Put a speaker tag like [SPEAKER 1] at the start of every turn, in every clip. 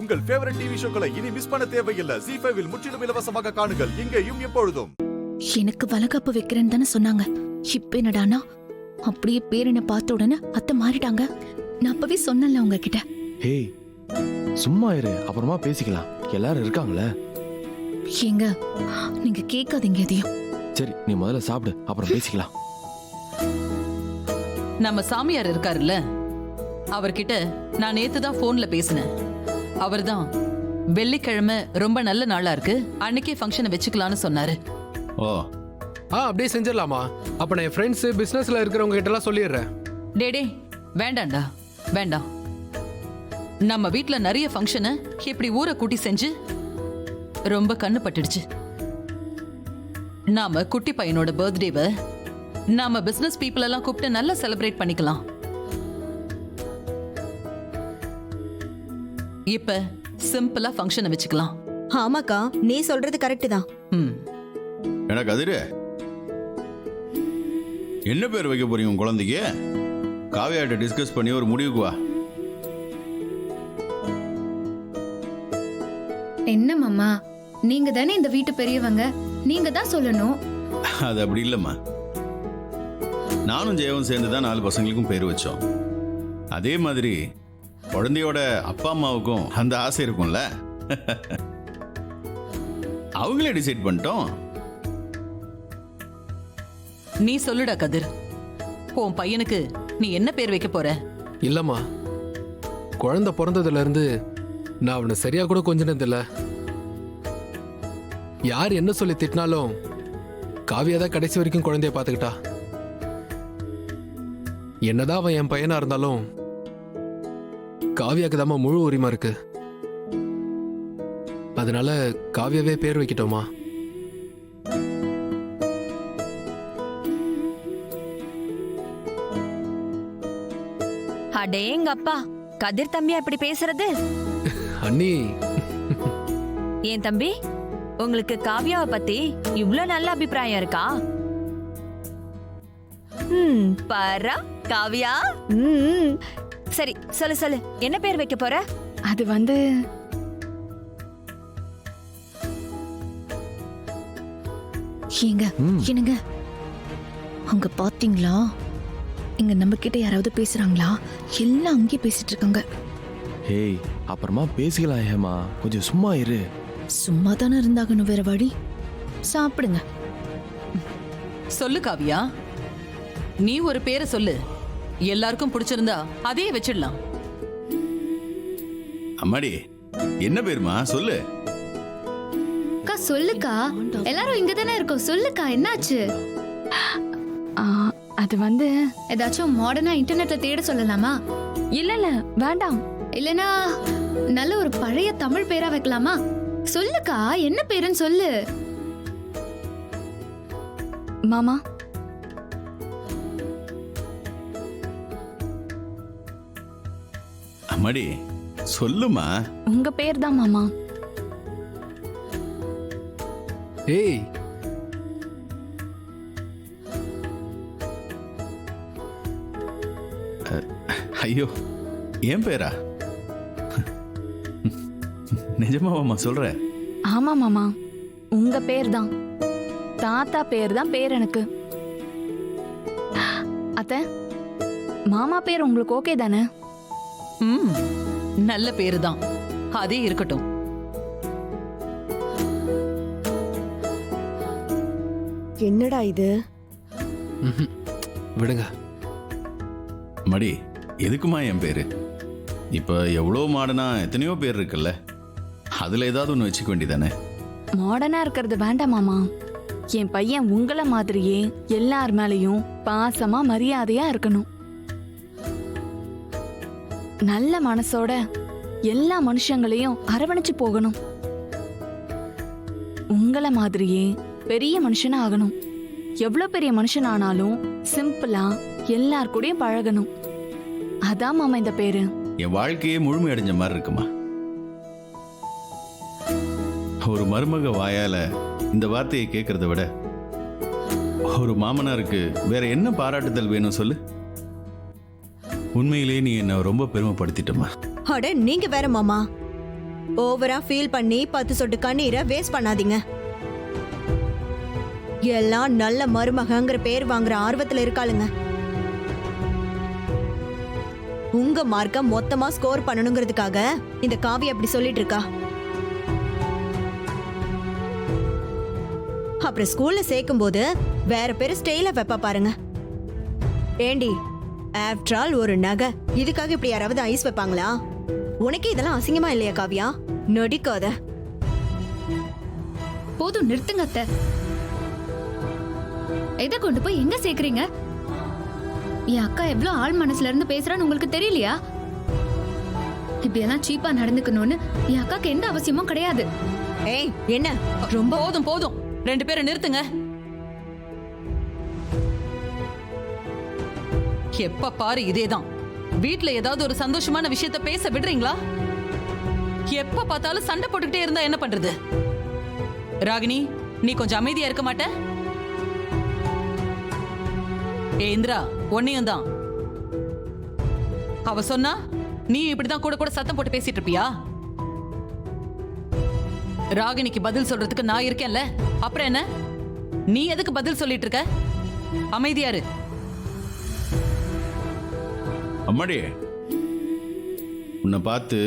[SPEAKER 1] உங்கள் favourite TV ஷோக்களை இனி miss பண்ண தேவையில்லை. ZEE5 இல் முற்றிலும் இலவசமாக காணுங்கள். இங்கேயும் எப்பொழுதும்.
[SPEAKER 2] எனக்கு வளகாப்பு வைக்கிறேன்னு தானே சொன்னாங்க. இப்ப என்னடானா அப்படியே பேரனை பார்த்த உடனே அத்தை மாறிட்டாங்க. நான் அப்பவே சொன்னல உங்ககிட்ட.
[SPEAKER 3] ஹேய், சும்மா இரு, அப்புறமா பேசிக்கலாம். எல்லாரும் இருக்காங்களே.
[SPEAKER 2] ஏங்க நீங்க கேட்காதீங்க எதையும்.
[SPEAKER 3] சரி, நீ முதல்ல சாப்பிடு, அப்புறம் பேசிக்கலாம்.
[SPEAKER 4] நம்ம சாமியார் இருக்காருல்ல, அவர்கிட்ட நான் நேத்து தான் போன்ல பேசினேன். அவர்தான் வெள்ளிக்கிழமை ரொம்ப நல்ல நாளா இருக்கு, அன்னைக்கே ஃபங்க்ஷனை வச்சுக்கலாம்னு சொன்னாரு.
[SPEAKER 5] ஓ,
[SPEAKER 6] அப்படியே செஞ்சிடலாமா? அப்ப நான் என் ஃப்ரெண்ட்ஸ் பிசினஸ்ல இருக்கிறவங்க கிட்ட எல்லாம் சொல்லிடுறேன்.
[SPEAKER 4] டேடே வேண்டாம்டா, வேண்டாம். நம்ம வீட்ல நிறைய ஃபங்க்ஷனை இப்படி ஊரை கூட்டி செஞ்சு ரொம்ப கண்ணு பட்டுடுச்சு. நாம குட்டி பையனோட பர்த்டேவை நாம பிசினஸ் பீப்புள் எல்லாம் கூப்பிட்டு நல்லா செலிப்ரேட் பண்ணிக்கலாம். இப்ப சிம்பிளா ஃபங்க்ஷனை வச்சுக்கலாம்.
[SPEAKER 7] ஆமாக்கா, நீ சொல்றது கரெக்ட் தான்.
[SPEAKER 5] எனக்கு அதிரு என்ன பேர் வைக்க போறீங்க உங்க குழந்தைக்கு? காவியாட்ட டிஸ்கஸ் பண்ணி ஒரு முடிவுக்கு வா.
[SPEAKER 2] என்ன மாமா, நீங்க தானே இந்த வீட்டு பெரியவங்க, நீங்க தான் சொல்லணும்.
[SPEAKER 5] அது அப்படி இல்லம்மா, நானும் ஜெயவும் சேர்ந்து தான் 4 பசங்களுக்கும் பேர் வச்சோம். அதே மாதிரி குழந்தையோட அப்பா அம்மாவுக்கும் அந்த ஆசை இருக்கும்ல, அவங்களே டிசைட் பண்ணிட்டோம்.
[SPEAKER 4] நீ சொல்லுடா கதிர், உன் பையனுக்கு நீ என்ன பேர் வைக்க போற?
[SPEAKER 6] இல்லம்மா, குழந்தை பிறந்ததுல இருந்து நான் அவனை சரியா கூட கொஞ்சினதில்ல. யார் என்ன சொல்லி திட்டினாலும் காவியா தான் கடைசி வரைக்கும் குழந்தைய பார்த்துக்கிட்டா. என்னதான் அவன் என் பையனா இருந்தாலும் காவியாக்கு தாம்மா முழு உரிமை இருக்கு. அதனால காவியாவே பேர் வைக்கிட்டோமா?
[SPEAKER 8] அடேங்கப்பா, கதிர் தம்பியா இப்படி பேசுறது?
[SPEAKER 6] அண்ணி,
[SPEAKER 8] ஏன் தம்பி, உங்களுக்கு காவியாவை பத்தி இவ்ளோ நல்ல அபிப்பிராயம் இருக்கா? பாரா காவியா. சரி, சொல்லு சொல்லு, என்ன பேர் வைக்க போற?
[SPEAKER 2] அது வந்து ஏங்க என்னங்க, அங்க பாத்தீங்களா? இங்க நம்ம கிட்ட யாராவது பேசுறாங்களா? எல்லாம் அங்கே பேசிட்டு இருக்காங்க.
[SPEAKER 3] ஹேய், அப்புறமா பேசிக்கலாம். ஹேமா, கொஞ்சம் சும்மா இரு.
[SPEAKER 2] சும்மா தானே இருந்தாகணும், வேற வழி. சாப்பிடுங்க.
[SPEAKER 4] சொல்லு காவியா, நீ ஒரு பேரை சொல்லு, எல்லாருக்கும் பிடிச்சிருந்தா அதையே வச்சிடலாம்.
[SPEAKER 5] அம்மாடி, என்ன பேருமா சொல்லு.
[SPEAKER 2] அக்கா சொல்லுக்கா, எல்லாரும் இங்க தானே இருக்கோம். சொல்லுக்கா, என்னாச்சு? அது வந்து ஏதாச்சும் மாடர்னா இன்டர்நெட்ல தேட சொல்லலாமா?
[SPEAKER 8] இல்ல வேண்டாம்.
[SPEAKER 2] இல்லனா நல்ல ஒரு பழைய தமிழ் பேரா வைக்கலாமா? சொல்லுக்கா, என்ன பேருன்னு சொல்லு.
[SPEAKER 8] மாமா,
[SPEAKER 5] அம்மாடி சொல்லுமா.
[SPEAKER 8] உங்க பேர் தான் மாமா.
[SPEAKER 6] ஏய்,
[SPEAKER 5] ஐயோ, ஏன் பேரா? நிஜமாவாமா சொல்ற?
[SPEAKER 8] ஆமா மாமா, உங்க பேர் தான். தாத்தா பேர் தான் பேர் எனக்கு. அத்தை, மாமா பேர் உங்களுக்கு ஓகே தானே?
[SPEAKER 4] நல்ல பேரு தான், அதே இருக்கட்டும்.
[SPEAKER 7] என்னடா இது?
[SPEAKER 6] விடுங்க.
[SPEAKER 5] மடி, எதுக்குமா என் பேரு? இப்ப எவ்வளோ மாடனா எத்தனையோ பேர் இருக்குல்ல, அதுல ஏதாவது ஒன்று வச்சுக்க வேண்டியதானே?
[SPEAKER 8] மாடர்னா இருக்கிறது வேண்டாம் மாமா. என் பையன் உங்களை மாதிரியே எல்லார் மேலையும் பாசமா மரியாதையா இருக்கணும். நல்ல மனசோட எல்லா மனுஷங்களையும் அரவணைச்சு போகணும். உங்களை மாதிரியே பெரிய மனுஷனா ஆகணும். எவ்வளவு பெரிய மனுஷன் ஆனாலும் சிம்பிளா எல்லார் கூடயும் பழகணும். அதான் மாமா இந்த பேரு.
[SPEAKER 5] என் வாழ்க்கையே முழுமை அடைஞ்ச மாதிரி இருக்குமா. ஒரு மருமக வாயால இந்த வார்த்தையை கேட்கறத விட ஒரு மாமனாருக்கு வேற என்ன பாராட்டுதல் வேணும் சொல்லு. உண்மையிலேயே நீ என்ன ரொம்ப பெருமைப்படுத்திட்டமா.
[SPEAKER 7] அட நீங்க வேற மாமா. ஓவரா ஃபீல் பண்ணி 10 சொட்டு கண்ணீரை வேஸ்ட் பண்ணாதீங்க. எல்லாம் நல்ல மருமகங்கிற பேர் வாங்குற ஆர்வத்துல இருக்காளுங்க. உங்க மார்க்க மொத்தமா ஸ்கோர் பண்ணணுங்கிறதுக்காக இந்த காவி அப்படி சொல்லிட்டு இருக்கா. அப்புறம் ஸ்கூல்ல சேர்க்கும் போது வேற பேரு ஸ்டைல வைப்பா பாருங்க. ஏண்டி, ஆஃப்டர் ஆல் ஒரு நகை, இதுக்காக இப்படி யாராவது ஐஸ் வைப்பாங்களா? உனக்கு இதெல்லாம் அசிங்கமா இல்லையா காவியா? நடிக்காத.
[SPEAKER 2] போதும், நிறுத்துங்க அத்தை. எதை கொண்டு போய் எங்க சேர்க்கறீங்க? என் அக்கா எவ்வளவு ஆள் மனசுல இருந்து பேசுறான்னு உங்களுக்கு தெரியலையா? இப்படியெல்லாம் சீப்பா நடந்துக்கணும்னு என் அக்காக்கு எந்த அவசியமும் கிடையாது.
[SPEAKER 7] ஏய், என்ன
[SPEAKER 4] ரொம்ப போதும் போதும், 2 பேரும் நிறுத்துங்க. எப்ப பாரு இதேதான். வீட்ல ஏதாவது ஒரு சந்தோஷமான விஷயத்த பேச விடுறீங்களா? எப்ப பார்த்தாலும் சண்டை போட்டுக்கிட்டே இருந்தா என்ன பண்றது? ராகினி, நீ கொஞ்சம் அமைதியா இருக்க மாட்ட? ஏ இந்திரா, உன்னையும் தான். அவ சொன்னா நீ இப்படிதான் கூட கூட சத்தம் போட்டு பேசிட்டு இருப்பியா? ராகினிக்கு பதில் சொல்றதுக்கு நான் இருக்கேன்ல, அப்புறம் என்ன? நீ எதுக்கு பதில் சொல்லிட்டு இருக்க? அமைதியாரு.
[SPEAKER 5] அம்மாடி, உன்னை பார்த்து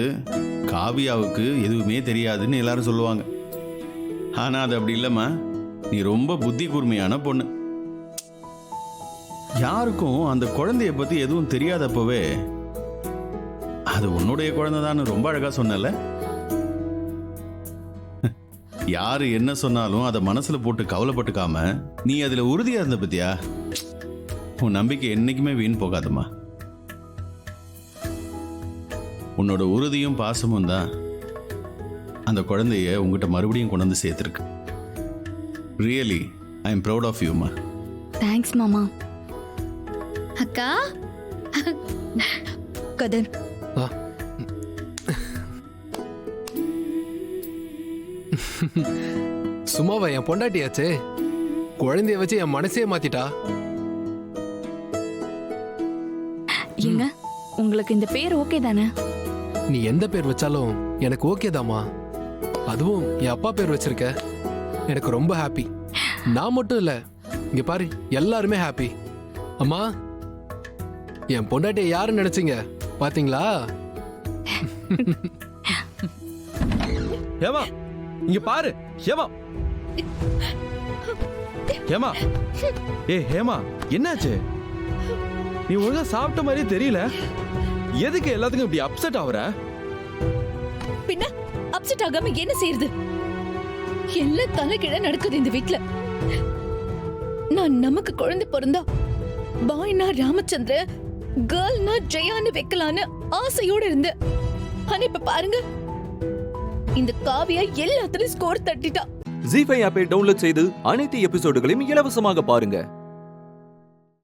[SPEAKER 5] காவியாவுக்கு எதுவுமே தெரியாதுன்னு எல்லாரும் சொல்லுவாங்க. ஆனா அது அப்படி இல்லம்மா. நீ ரொம்ப புத்தி கூர்மையான பொண்ணு. யாருக்கும் அந்த குழந்தைய பத்தி எதுவும் தெரியாதப்பவே அது உன்னுடைய குழந்தைதான் ரொம்ப அழகா சொன்னல. யாரு என்ன சொன்னாலும் அதை மனசுல போட்டு கவலைப்பட்டுக்காம நீ அதுல உறுதியா இருந்த பத்தியா? உன் நம்பிக்கை என்னைக்குமே வீண் போகாதம்மா. உன்னோட உறுதியும் பாசமும் தான் அந்த குழந்தைய உங்ககிட்ட மறுபடியும் கொண்டு வந்து சேர்த்துருக்கு. Really I am proud of you ma.
[SPEAKER 8] Thanks மாமா.
[SPEAKER 2] அக்கா,
[SPEAKER 7] கதர்,
[SPEAKER 6] ஆ. சும்மாவா என் பொண்டாட்டியாச்சே, குழந்தைய வச்சு என் மனசே மாத்திட்டா.
[SPEAKER 8] ஏங்க, உங்களுக்கு இந்த பேர் ஓகே தானே?
[SPEAKER 6] நீ எந்த பேர் வச்சாலும் எனக்கு ஓகே தாமா. அதுவும் என் அப்பா பேர் வச்சிருக்க, எனக்கு ரொம்ப ஹாப்பி. நான் மட்டும் இல்ல, இங்க பாரு எல்லாருமே ஹாப்பி. அம்மா, என் பொண்டாட்டியை யாருன்னு நினைச்சீங்க பாத்தீங்களா?
[SPEAKER 3] ஏமா இங்க பாரு. ஏமா ஏமா ஹேமா, என்னாச்சு? நீ ஒழுங்கா சாப்பிட்ட மாதிரியே தெரியல. எதுக்கு எல்லாத்துக்கும் இப்படி அப்செட் ஆகுற?
[SPEAKER 2] பின்ன அப்செட் ஆகாம என்ன செய்யறது? எல்லாம் தலைகீழ நடக்குது இந்த வீட்ல. நான் நமக்கு குழந்தை பிறந்தா பாய்னா ராமச்சந்திர, கேர்ள்னா ஜெயான்னு வைக்கலான்னு ஆசையோட இருந்த. ஆனா இப்ப பாருங்க, இந்த காவியா எல்லாத்துலயும் ஸ்கோர் தட்டிட்டா.
[SPEAKER 9] ஜீ5 ஆப்பை டவுன்லோட் செய்து அனைத்து எபிசோடுகளையும் இலவசமாக பாருங்க.